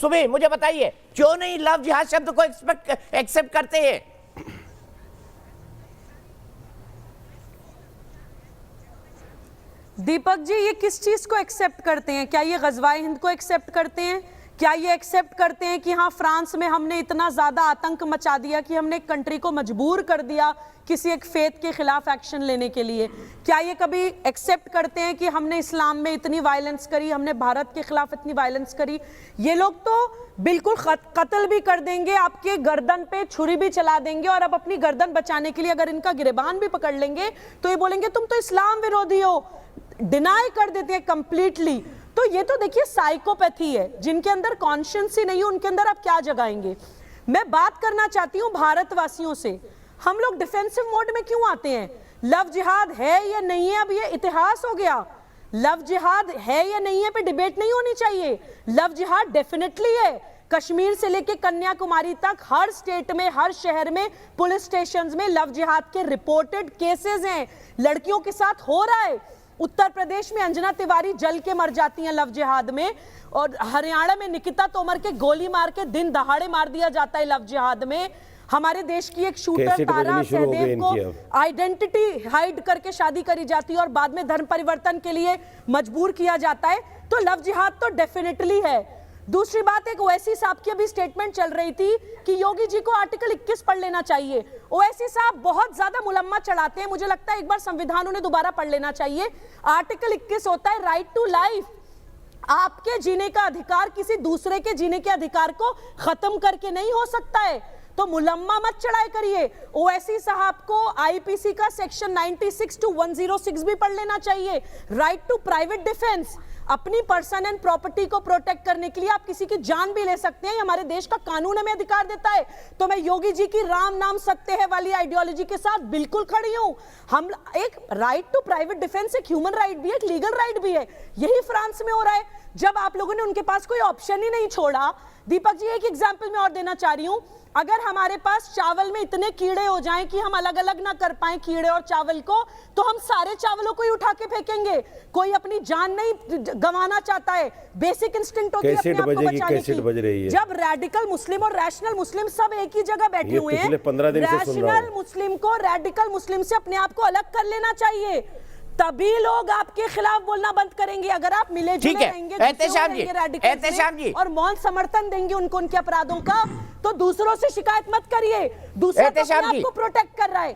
सुबह मुझे बताइए क्यों नहीं लव जिहाद शब्द को एक्सेप्ट करते हैं? दीपक जी, ये किस चीज को एक्सेप्ट करते हैं? क्या ये गजवाए हिंद को एक्सेप्ट करते हैं? क्या ये एक्सेप्ट करते हैं कि हाँ, फ्रांस में हमने इतना ज्यादा आतंक मचा दिया कि हमने एक कंट्री को मजबूर कर दिया किसी एक फेथ के खिलाफ एक्शन लेने के लिए? क्या ये कभी एक्सेप्ट करते हैं कि हमने इस्लाम में इतनी वायलेंस करी, हमने भारत के खिलाफ इतनी वायलेंस करी? ये लोग तो बिल्कुल कत्ल भी कर देंगे, आपके गर्दन पे छुरी भी चला देंगे, और अब अपनी गर्दन बचाने के लिए अगर इनका गिरेबान भी पकड़ लेंगे तो ये बोलेंगे तुम तो इस्लाम विरोधी हो, डिनाई कर देते हैं कंप्लीटली। तो ये तो देखिए साइकोपैथी है। जिनके अंदर कॉन्शियस ही नहीं है उनके अंदर आप क्या जगाएंगे? मैं बात करना चाहती हूँ भारतवासियों से, हम लोग डिफेंसिव मोड में क्यों आते हैं? लव जिहाद है या नहीं है अब ये इतिहास हो गया। लव जिहाद है या नहीं है पे डिबेट नहीं होनी चाहिए। लव जिहाद डेफिनेटली है। कश्मीर से लेके कन्याकुमारी तक हर स्टेट में, हर शहर में, पुलिस स्टेशंस में लव जिहाद के रिपोर्टेड केसेस हैं, लड़कियों के साथ हो रहा है। उत्तर प्रदेश में अंजना तिवारी जल के मर जाती हैं लव जिहाद में, और हरियाणा में निकिता तोमर के गोली मार के दिन दहाड़े मार दिया जाता है लव जिहाद में। हमारे देश की एक शूटर तारा सहदेव को आइडेंटिटी हाइड करके शादी करी जाती है और बाद में धर्म परिवर्तन के लिए मजबूर किया जाता है। तो लव जिहाद तो डेफिनेटली है। दूसरी बात, एक ओवैसी साहब की अभी स्टेटमेंट चल रही थी कि योगी जी को आर्टिकल 21 पढ़ लेना चाहिए। ओवैसी साहब बहुत ज्यादा मुलम्मा चढ़ाते हैं, मुझे लगता है एक बार संविधान उन्हें दोबारा पढ़ लेना चाहिए। आर्टिकल 21 होता है राइट टू लाइफ, आपके जीने का अधिकार किसी दूसरे के जीने के अधिकार को खत्म करके नहीं हो सकता है। तो मुलम्मा मत चढ़ाई करिए। ओवैसी साहब को आईपीसी का सेक्शन 96 to 106 भी पढ़ लेना चाहिए। राइट टू प्राइवेट डिफेंस, अपनी पर्सन एंड प्रॉपर्टी को प्रोटेक्ट करने के लिए आप किसी की जान भी ले सकते हैं, हमारे देश का कानून हमें अधिकार देता है। तो मैं योगी जी की राम नाम सत्य है वाली आइडियोलॉजी के साथ बिल्कुल खड़ी हूं। हम एक राइट टू प्राइवेट डिफेंस एक ह्यूमन राइट भी है, एक लीगल राइट भी है। यही फ्रांस में हो रहा है, जब आप लोगों ने उनके पास कोई ऑप्शन ही नहीं छोड़ा। दीपक जी, एक एग्जाम्पल मैं और देना चाह रही हूं। अगर हमारे पास चावल में इतने कीड़े हो जाएं कि हम अलग अलग ना कर पाए कीड़े और चावल को, तो हम सारे चावलों को ही उठा के फेंकेंगे। कोई अपनी जान नहीं गंवाना चाहता है, बेसिक इंस्टिंक्ट होती है अपने आप को बचाने की। जब रैडिकल मुस्लिम और रैशनल मुस्लिम सब एक ही जगह बैठे हुए हैं, रैशनल मुस्लिम को रैडिकल मुस्लिम से अपने आप को अलग कर लेना चाहिए, तभी लोग आपके खिलाफ बोलना बंद करेंगे। अगर आप मिले जुले रहेंगे रैडिकल जी और मौन समर्थन देंगे उनको उनके अपराधों का, तो दूसरों से शिकायत मत करिए। दूसरा अपने आप को प्रोटेक्ट कर रहा है।